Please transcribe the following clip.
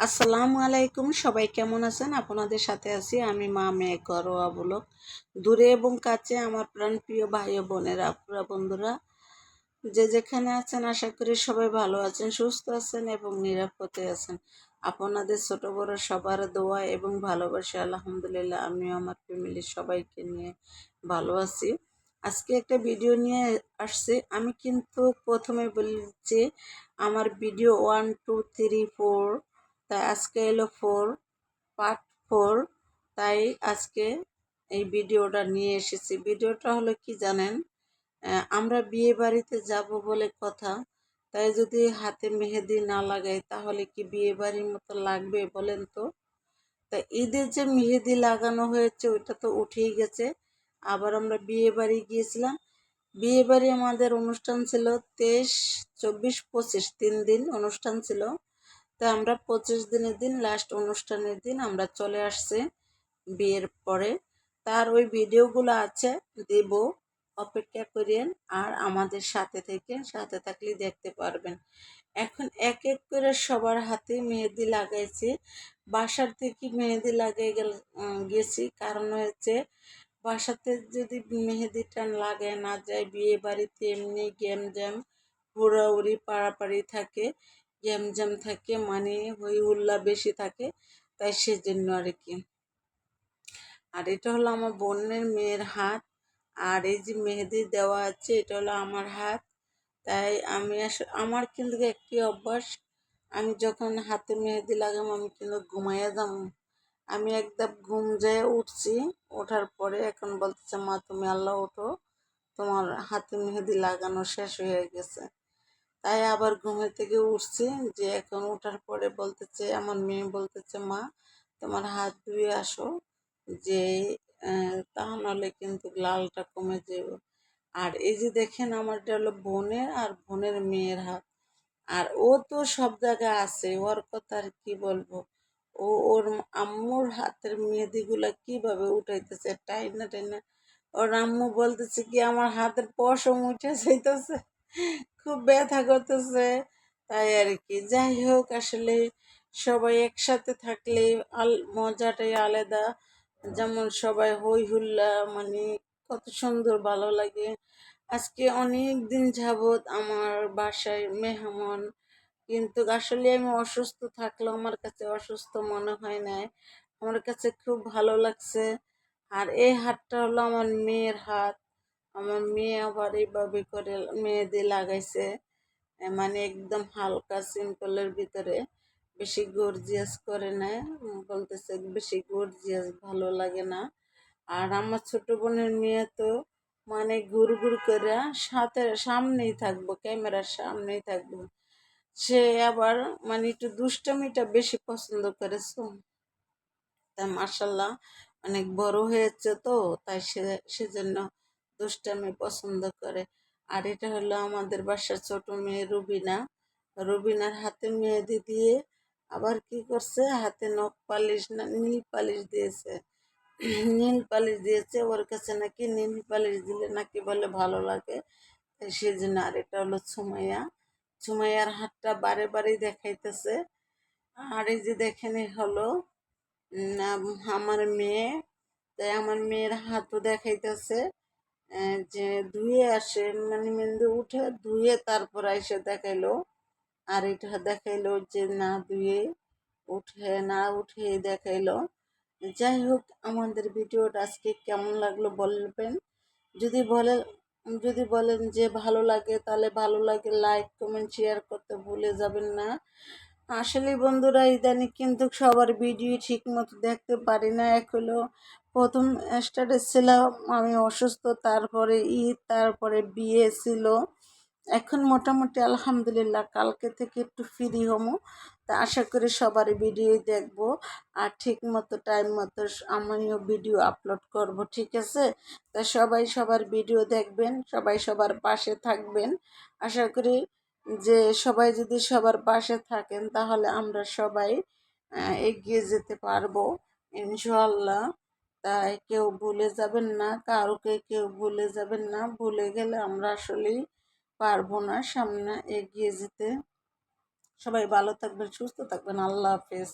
আসসালামু আলাইকুম, সবাই কেমন আছেন? আপনাদের সাথে আছি আমি মা মেয়ে ঘরোয়া ব্লগ। দূরে এবং কাছে আমার প্রাণপ্রিয় ভাই ও বোনেরা, আপুরা, বন্ধুরা, যে যেখানে আছেন আশা করি সবাই ভালো আছেন, সুস্থ আছেন এবং নিরাপদে আছেন। আপনাদের ছোট বড় সবার দোয়া এবং ভালোবাসা আলহামদুলিল্লাহ আমিও আমার ফ্যামিলির সবাইকে নিয়ে ভালো আছি। আজকে একটা ভিডিও নিয়ে আসছি। আমি কিন্তু প্রথমে বলছি আমার ভিডিও 1 2 3 4, তাই আজকে এলো 4, পার্ট 4। তাই আজকে এই ভিডিওটা নিয়ে এসেছি। ভিডিওটা হলো কি জানেন, আমরা বিয়ে বাড়িতে যাব বলে কথা, তাই যদি হাতে মেহেদি না লাগাই তাহলে কি বিয়ে বাড়ির মতো লাগবে বলেন তো? তা ঈদের যে মেহেদি লাগানো হয়েছে ওইটা তো উঠেই গেছে। আবার আমরা বিয়ে বাড়ি গিয়েছিলাম। বিয়ে বাড়ি আমাদের অনুষ্ঠান ছিল 23, 24, 25, 3 দিন অনুষ্ঠান ছিল। তো আমরা 25 দিনের দিন, লাস্ট অনুষ্ঠানের দিন আমরা চলে আসছি বিয়ের পরে। তার ওই ভিডিওগুলো আছে, দেব, অপেক্ষা করেন আর আমাদের সাথে থেকে, সাথে থাকলে দেখতে পারবেন। এখন এক এক করে সবার হাতে মেহেদি লাগাইছি। বাসার থেকে মেহেদি লাগিয়ে গেছি, কারণ হচ্ছে বাসাতে যদি মেহেদিটা লাগায় না যায়, বিয়ে বাড়িতে এমনি গ্যামজাম, হুড়াহুড়ি পাড়াপাড়ি থাকে, গ্যামজাম থাকে, মানে হই হুল্লা বেশি থাকে, তাই সেজন্য আর কি। আর এটা হলো আমার বোনের মেয়ের হাত, আর এই যে মেহেদি দেওয়া আছে এটা হলো আমার হাত। তাই আমি আমার কিন্তু একটি অভ্যাস, আমি যখন হাতে মেহেদি লাগাম আমি কিন্তু ঘুমাইয়া যাম। আমি একদম ঘুম যেয়ে উঠছি, ওঠার পরে এখন বলতেছে মা তুমি আল্লাহ ওঠো, তোমার হাতে মেহেদি লাগানো শেষ হয়ে গেছে। তাই আবার ঘুমের থেকে উঠছি, যে এখন ওঠার পরে বলতেছে, আমার মেয়ে বলতেছে মা তোমার হাত ধুয়ে আসো, যে তা নাহলে কিন্তু লালটা কমে যাবে। আর এই যে দেখেন আমারটা হলো বোনের আর বোনের মেয়ের হাত। আর ও তো সব জায়গায় আছে, ওর কথা আর কি বলবো। ওর আম্মুর হাতের মেহেদিগুলা কিভাবে উঠাইতেছে টাইনা টাইনা। ওর আম্মু বলতেছে কি আমার হাতের পশম উঠে যাইতেছে, খুব ব্যথা করতেছে। তাই আর কি, যাই হোক, আসলে সবাই একসাথে থাকলে মজাটাই আলাদা। যেমন সবাই হই হুল্লা, মানে কত সুন্দর ভালো লাগে। আজকে অনেক দিন যাবৎ আমার বাসায় মেহমান, কিন্তু আসলে আমি অসুস্থ থাকলেও আমার কাছে অসুস্থ মনে হয় না, আমার কাছে খুব ভালো লাগছে। আর এই হাতটা হলো আমার মেয়ের হাত। আমার মেয়ে আবার এইভাবে করে মেহেদি লাগাইছে, মানে একদম হালকা সিম্পলের ভিতরে, বেশি গর্জিয়াস করে নেয়। বলতেছে বেশি গর্জিয়াস ভালো লাগে না। আর আমার ছোট বোনের মেয়ে তো মানে ঘুর ঘুর করে সামনেই থাকবো, ক্যামেরার সামনেই থাকবো। সে আবার মানে একটু দুষ্টামিটা বেশি পছন্দ করেছে। তাই মার্শাল্লাহ অনেক বড় হয়েছে তো, তাই সেজন্য দুষ্টামি পছন্দ করে। আর এটা হলো আমাদের বাসার ছোট মেয়ে রুবিনা। রুবিনার হাতে মেহেদি দিয়ে আবার কি করছে, হাতে নখ পালিশ না নীল পালিশ দিয়েছে। নীল পালিশ দিয়েছে, ওর কাছে নাকি নীল পালিশ দিলে নাকি বলে ভালো লাগে, তাই সেজন্য। আর এটা হলো সুমাইয়া, সুমাইয়ার হাতটা বারে বারে দেখাইতেছে। আর এই যে দেখেন হলো আমার মেয়ে, তাই আমার মেয়ের হাতও দেখাইতেছে, যে ধুয়ে আসে, মানে মেহেন্দি উঠে ধুয়ে তারপর এসে দেখাইলো। আর এটা দেখাইলো যে না ধুয়ে উঠে না উঠে দেখাইলো। যাই হোক, আমাদের ভিডিওটা আজকে কেমন লাগলো বলবেন। যদি বলেন যদি বলেন যে ভালো লাগে তাহলে ভালো লাগে, লাইক কমেন্ট শেয়ার করতে ভুলে যাবেন না। আসলে বন্ধুরা ইদানিং কিন্তু সবার ভিডিও ঠিক মতো দেখতে পারি না। এক হলো প্রথম স্টার্টে ছিলাম আমি অসুস্থ, তারপরে ঈদ, তারপরে বিয়ে ছিল। এখন মোটামুটি আলহামদুলিল্লাহ কালকে থেকে একটু ফ্রি হমো। তা আশা করি সবার ভিডিও দেখবো, আর ঠিক মতো টাইম মতো আমিও ভিডিও আপলোড করব, ঠিক আছে? তা সবাই সবার ভিডিও দেখবেন, সবাই সবার পাশে থাকবেন। আশা করি যে সবাই যদি সবার পাশে থাকেন তাহলে আমরা সবাই এগিয়ে যেতে পারবো ইনশাআল্লাহ। তাই কেউ ভুলে যাবেন না, কাউকে কেউ ভুলে যাবেন না, ভুলে গেলে আমরা আসলেই পারবো না সামনে এগিয়ে যেতে। সবাই ভালো থাকবেন, সুস্থ থাকবেন। আল্লাহ হাফেজ।